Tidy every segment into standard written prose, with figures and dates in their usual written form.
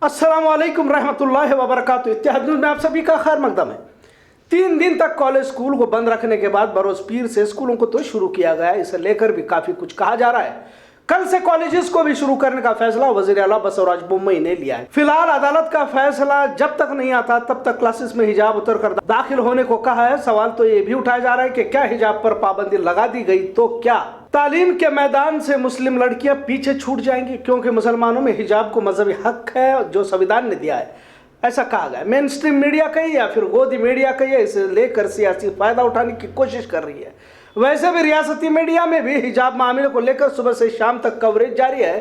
अस्सलाम वालेकुम रहमतुल्लाहि व बरकातुहू। इत्तेहाद न्यूज़ में आप सभी का खैर मकदम है। 3 दिन तक कॉलेज स्कूल को बंद रखने के बाद बरोज पीर से स्कूलों को तो शुरू किया गया है। इसे लेकर भी काफी कुछ कहा जा रहा है। कल से कॉलेजेस को भी शुरू करने का फैसला वजीर आला बसवराज बोम्मई ने लिया है। फिलहाल अदालत का फैसला जब तक नहीं आता तब तक क्लासेस में हिजाब उतर कर दाखिल होने को कहा है। सवाल तो ये भी उठाया जा रहा है कि क्या हिजाब पर पाबंदी लगा दी गई तो क्या तालीम के मैदान से मुस्लिम लड़कियां पीछे छूट जाएंगी, क्योंकि मुसलमानों में हिजाब को मजहबी हक है जो संविधान ने दिया है, ऐसा कहा गया। मेन स्ट्रीम मीडिया कही या फिर गोदी मीडिया कही, इसे लेकर सियासी फायदा उठाने की कोशिश कर रही है। वैसे भी रियासती मीडिया में भी हिजाब मामले को लेकर सुबह से शाम तक कवरेज जारी है,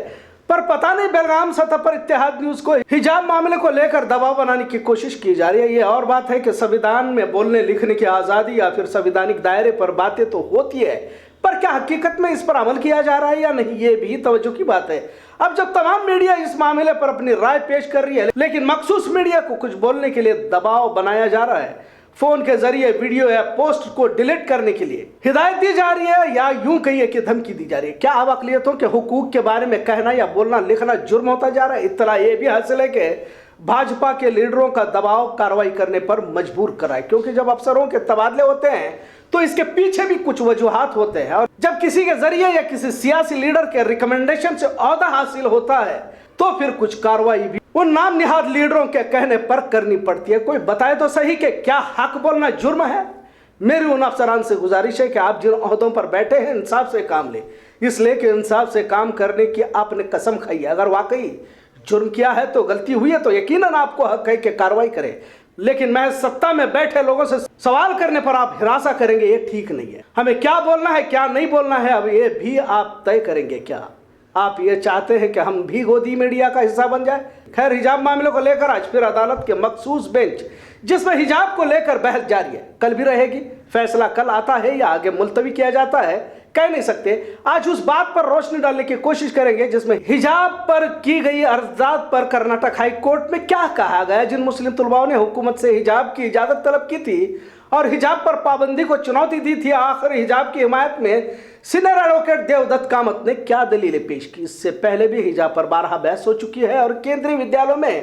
पर पता नहीं बेलगाम सतह पर इत्तेहाद न्यूज को हिजाब मामले को लेकर दबाव बनाने की कोशिश की जा रही है। ये और बात है कि संविधान में बोलने लिखने की आज़ादी या फिर संवैधानिक दायरे पर बातें तो होती है, पर क्या हकीकत में इस पर अमल किया जा रहा है या नहीं, ये भी तवज्जो की बात है। अब जब तमाम मीडिया इस मामले पर अपनी राय पेश कर रही है, लेकिन मखसूस मीडिया को कुछ बोलने के लिए दबाव बनाया जा रहा है, फोन के जरिए वीडियो या पोस्ट को डिलीट करने के लिए हिदायत दी जा रही है, या यूं कहिए कि धमकी दी जा रही है। क्या अब अक़लियतों के हुकूक के बारे में कहना या बोलना लिखना जुर्म होता जा रहा है? इत्तला ये भी हासिल है कि भाजपा के लीडरों का दबाव कार्रवाई करने पर मजबूर कर रहा है, क्योंकि जब अफसरों के तबादले होते हैं तो इसके पीछे भी कुछ वजूहात होते हैं, और जब किसी के जरिए या किसी सियासी लीडर के रिकमेंडेशन से ओहदा हासिल होता है तो फिर कुछ कार्रवाई भी उन नाम निहाद लीडरों के कहने पर करनी पड़ती है। कोई बताए तो सही कि क्या हक बोलना जुर्म है? मेरी उन अफसरान से गुजारिश है कि आप जिन ओहदों पर बैठे हैं इंसाफ से काम लें, इसलिए कि इंसाफ से काम करने की आपने कसम खाई है। अगर वाकई जुर्म किया है तो गलती हुई है तो यकीनन आपको हक है कि कार्रवाई करें, लेकिन मैं सत्ता में बैठे लोगों से सवाल करने पर आप हिरासा करेंगे, ये ठीक नहीं है। हमें क्या बोलना है क्या नहीं बोलना है अब ये भी आप तय करेंगे। क्या आप ये चाहते हैं कि हम भी गोदी मीडिया का हिस्सा बन जाए? खैर, हिजाब मामले को लेकर आज फिर अदालत के मखसूस बेंच जिसमें हिजाब को लेकर बहस जारी है, कल भी रहेगी। फैसला कल आता है या आगे मुलतवी किया जाता है कह नहीं सकते। आज उस बात पर रोशनी डालने की कोशिश करेंगे जिसमें हिजाब पर की गई अर्जात पर कर्नाटक हाई कोर्ट में क्या कहा गया। जिन मुस्लिम तलबाओं ने हुकूमत से हिजाब की इजाजत तलब की थी और हिजाब पर पाबंदी को चुनौती दी थी, आखिर हिजाब की हिमायत में सीनियर एडवोकेट देवदत्त कामत ने क्या दलीलें पेश की। इससे पहले भी हिजाब पर 12 बहस हो चुकी है और केंद्रीय विद्यालयों में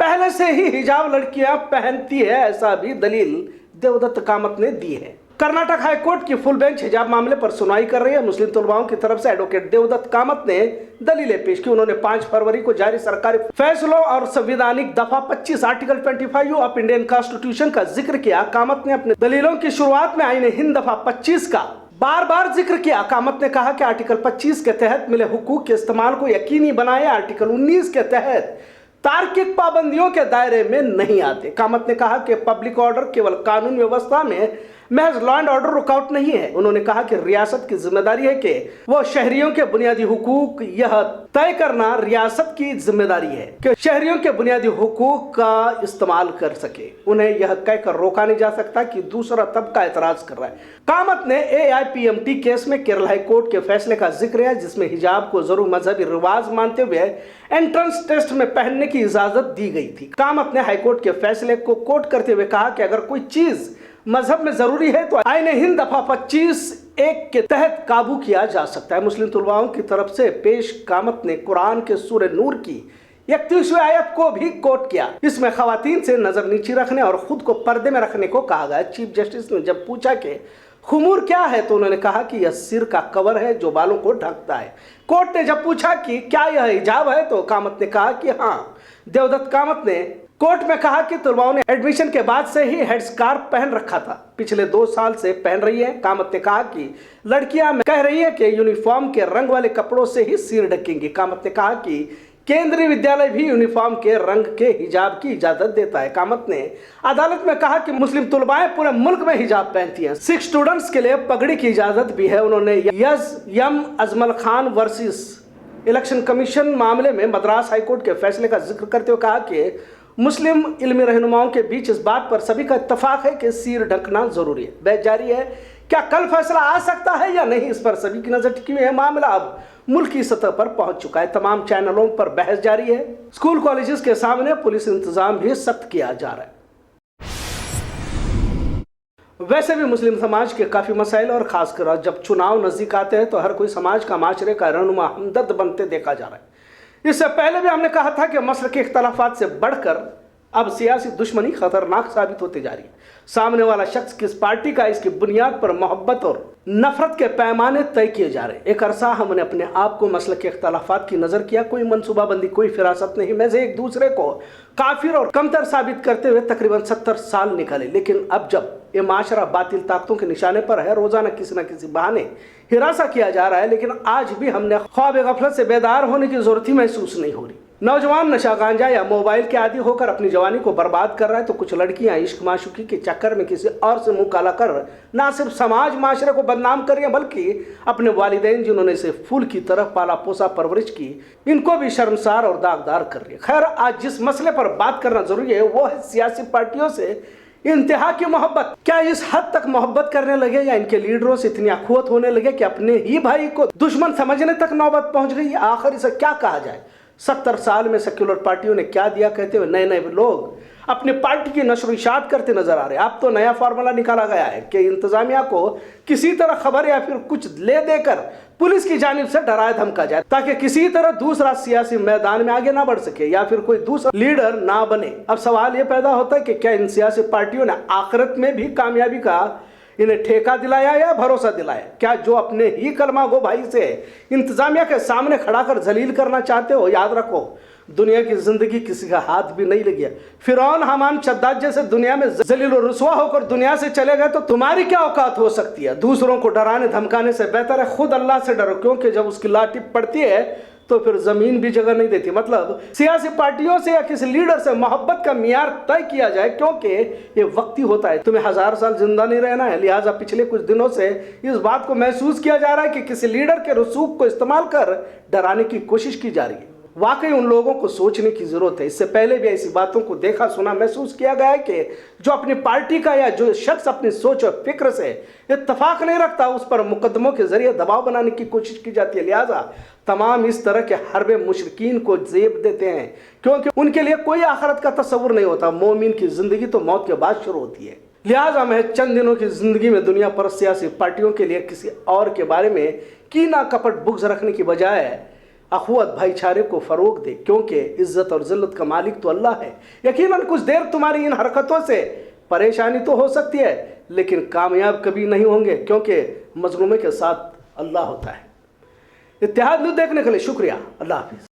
पहले से ही हिजाब लड़कियां पहनती है, ऐसा भी दलील देवदत्त कामत ने दी है। कर्नाटक हाई कोर्ट की फुल बेंच हिजाब मामले पर सुनवाई कर रही है। मुस्लिम तलबाओं की तरफ से एडवोकेट देवदत्त कामत ने दलीलें पेश की। उन्होंने 5 फरवरी को जारी सरकारी फैसलों और संवैधानिक दफा 25 आर्टिकल 25 ऑफ इंडियन कॉन्स्टिट्यूशन का जिक्र किया। कामत ने अपने दलीलों की शुरुआत में आईन हिंद दफा 25 का बार बार जिक्र किया। कामत ने कहा कि आर्टिकल 25 के तहत मिले हुकूक के इस्तेमाल को यकीनी बनाए, आर्टिकल 19 के तहत तार्किक पाबंदियों के दायरे में नहीं आते। कामत ने कहा कि पब्लिक ऑर्डर केवल कानून व्यवस्था में महज लॉ एंड ऑर्डर रुकावट नहीं है। उन्होंने कहा कि रियासत की जिम्मेदारी है कि वो शहरियों के बुनियादी हुकूक यह तय करना रियासत की जिम्मेदारी है कि शहरियों के बुनियादी हुकूक का इस्तेमाल कर सके। उन्हें यह कहकर रोका नहीं जा सकता कि दूसरा तबका एतराज कर रहा है। कामत ने AIPMT केस में केरल हाई कोर्ट के फैसले का जिक्र है, जिसमें हिजाब को जरूर मजहबी रिवाज मानते हुए एंट्रेंस टेस्ट में पहनने की इजाजत दी गई थी। कामत ने हाईकोर्ट के फैसले को कोट करते हुए कहा कि अगर कोई चीज मजहब में जरूरी है तो आईन हिंद दफा 25(1) के तहत काबू किया जा सकता है। मुस्लिम तलबाओं की तरफ से पेश कामत ने कुरान के सूरह नूर की 31वीं आयत को भी कोट किया। इसमें खवातीन से नजर नीची रखने और खुद को पर्दे में रखने को कहा गया। चीफ जस्टिस ने जब पूछा कि खुमूर क्या है तो उन्होंने कहा कि यह सिर का कवर है जो बालों को ढकता है। कोर्ट ने जब पूछा कि क्या यह हिजाब है तो कामत ने कहा कि हाँ। देवदत्त कामत ने कोर्ट में कहा कि तलबाओं ने एडमिशन के बाद से ही हेड स्कार्फ पहन रखा था, पिछले 2 साल से पहन रही है। कामत ने कहा कि लड़कियां कह रही है कि यूनिफॉर्म के रंग वाले कपड़ों से ही सिर ढकेंगी। कामत ने कहा कि केंद्रीय विद्यालय भी यूनिफॉर्म के रंग के हिजाब की इजाजत देता है। कामत ने अदालत में कहा कि मुस्लिम तलबाएं पूरे मुल्क में हिजाब पहनती हैं। सिख स्टूडेंट्स के लिए पगड़ी की इजाजत भी है। उन्होंने M Ajmal Khan versus election commission मामले में मद्रास हाईकोर्ट के फैसले का जिक्र करते हुए कहा कि मुस्लिम इल्मी रहनुमाओं के बीच इस बात पर सभी का इत्तफाक है कि सिर ढकना जरूरी है। बहस जारी है, क्या कल फैसला आ सकता है या नहीं, इस पर सभी की नजर टिकी हुई है। मामला अब मुल्की सतह पर पहुंच चुका है। तमाम चैनलों पर बहस जारी है। स्कूल कॉलेजेस के सामने पुलिस इंतजाम भी सख्त किया जा रहा है। वैसे भी मुस्लिम समाज के काफी मसाइल और खासकर जब चुनाव नजदीक आते हैं तो हर कोई समाज का माशरे का रहनुमा हमदर्द बनते देखा जा रहा है। اس سے پہلے بھی ہم نے کہا تھا کہ مسلک کے اختلافات سے بڑھ کر اب سیاسی دشمنی خطرناک ثابت ہوتی جا رہی ہے۔ سامنے والا شخص کس پارٹی کا، اس کی بنیاد پر محبت اور نفرت کے پیمانے طے کیے جا رہے ہیں۔ ایک عرصہ ہم نے اپنے آپ کو مسلک کے اختلافات کی نظر کیا، کوئی منصوبہ بندی، کوئی فراست نہیں، میں سے ایک دوسرے کو کافر اور کمتر ثابت کرتے ہوئے تقریباً 70 سال نکالے۔ لیکن اب جب یہ معاشرہ باطل طاقتوں کے نشانے پر ہے، روزانہ کسی نہ کسی بہانے ہراساں کیا جا رہا ہے، لیکن آج بھی ہم نے خواب غفلت سے بیدار ہونے کی ضرورت ہی محسوس نہیں ہو رہی۔ نوجوان نشہ گانجا یا موبائل کے عادی ہو کر اپنی جوانی کو برباد کر رہا ہے، تو کچھ لڑکیاں عشق معشوقی کے چکر میں کسی اور سے منہ کالا کر نہ صرف سماج معاشرے کو بدنام کر رہی ہیں، بلکہ اپنے والدین جنہوں نے اسے پھول کی طرح پالا پوسا پرورش کی، ان کو بھی شرمسار اور داغدار کر رہی ہے۔ خیر، آج جس مسئلے پر بات کرنا ضروری ہے وہ ہے سیاسی پارٹیوں سے انتہا کی محبت۔ کیا اس حد تک محبت کرنے لگے یا ان کے لیڈروں سے اتنی اخوت ہونے لگے کہ اپنے ہی بھائی کو دشمن سمجھنے تک نوبت پہنچ گئی؟ آخر اسے کیا کہا جائے؟ 70 سال میں سیکولر پارٹیوں نے کیا دیا کہتے ہوئے نئے لوگ اپنی پارٹی کی نشر و اشاعت کرتے نظر آ رہے ہیں۔ اب تو نیا فارمولا نکالا گیا ہے کہ انتظامیہ کو کسی طرح خبر یا پھر کچھ لے دے کر پولیس کی جانب سے ڈرایا دھمکا جائے، تاکہ کسی طرح دوسرا سیاسی میدان میں آگے نہ بڑھ سکے یا پھر کوئی دوسرا لیڈر نہ بنے۔ اب سوال یہ پیدا ہوتا ہے کہ کیا ان سیاسی پارٹیوں نے آخرت میں بھی کامیابی کا انہیں ٹھیکہ دلایا یا بھروسہ دلایا؟ کیا جو اپنے ہی کلمہ گو بھائی سے انتظامیہ کے سامنے کھڑا کر ذلیل کرنا چاہتے ہو؟ یاد رکھو، دنیا کی زندگی کسی کا ہاتھ بھی نہیں لگیا۔ فرعون، حامان، شداد جیسے دنیا میں ذلیل و رسوا ہو کر دنیا سے چلے گئے تو تمہاری کیا اوقات ہو سکتی ہے؟ دوسروں کو ڈرانے دھمکانے سے بہتر ہے خود اللہ سے ڈرو، کیونکہ جب اس کی لاٹھی پڑتی ہے تو پھر زمین بھی جگہ نہیں دیتی۔ مطلب سیاسی پارٹیوں سے یا کسی لیڈر سے محبت کا معیار طے کیا جائے، کیونکہ یہ وقتی ہوتا ہے، تمہیں 1000 سال زندہ نہیں رہنا ہے۔ لہٰذا پچھلے کچھ دنوں سے اس بات کو محسوس کیا جا رہا ہے کہ کسی لیڈر کے رسوخ کو استعمال کر ڈرانے کی کوشش کی جا رہی ہے۔ واقعی ان لوگوں کو سوچنے کی ضرورت ہے۔ اس سے پہلے بھی ایسی باتوں کو دیکھا سنا محسوس کیا گیا ہے کہ جو اپنی پارٹی کا یا جو شخص اپنی سوچ اور فکر سے اتفاق نہیں رکھتا، اس پر مقدموں کے ذریعے دباؤ بنانے کی کوشش کی جاتی ہے۔ لہٰذا تمام اس طرح کے حرب مشرکین کو زیب دیتے ہیں، کیونکہ ان کے لیے کوئی آخرت کا تصور نہیں ہوتا۔ مومن کی زندگی تو موت کے بعد شروع ہوتی ہے۔ لہٰذا میں چند دنوں کی زندگی میں دنیا پر سیاسی پارٹیوں کے لیے کسی اور کے بارے میں کینہ کپٹ بغض رکھنے کی بجائے اخوت بھائی چارے کو فروغ دے، کیونکہ عزت اور ذلت کا مالک تو اللہ ہے۔ یقیناً کچھ دیر تمہاری ان حرکتوں سے پریشانی تو ہو سکتی ہے، لیکن کامیاب کبھی نہیں ہوں گے، کیونکہ مظلومے کے ساتھ اللہ ہوتا ہے۔ اتحاد نیوز دیکھنے کے لیے شکریہ۔ اللہ حافظ۔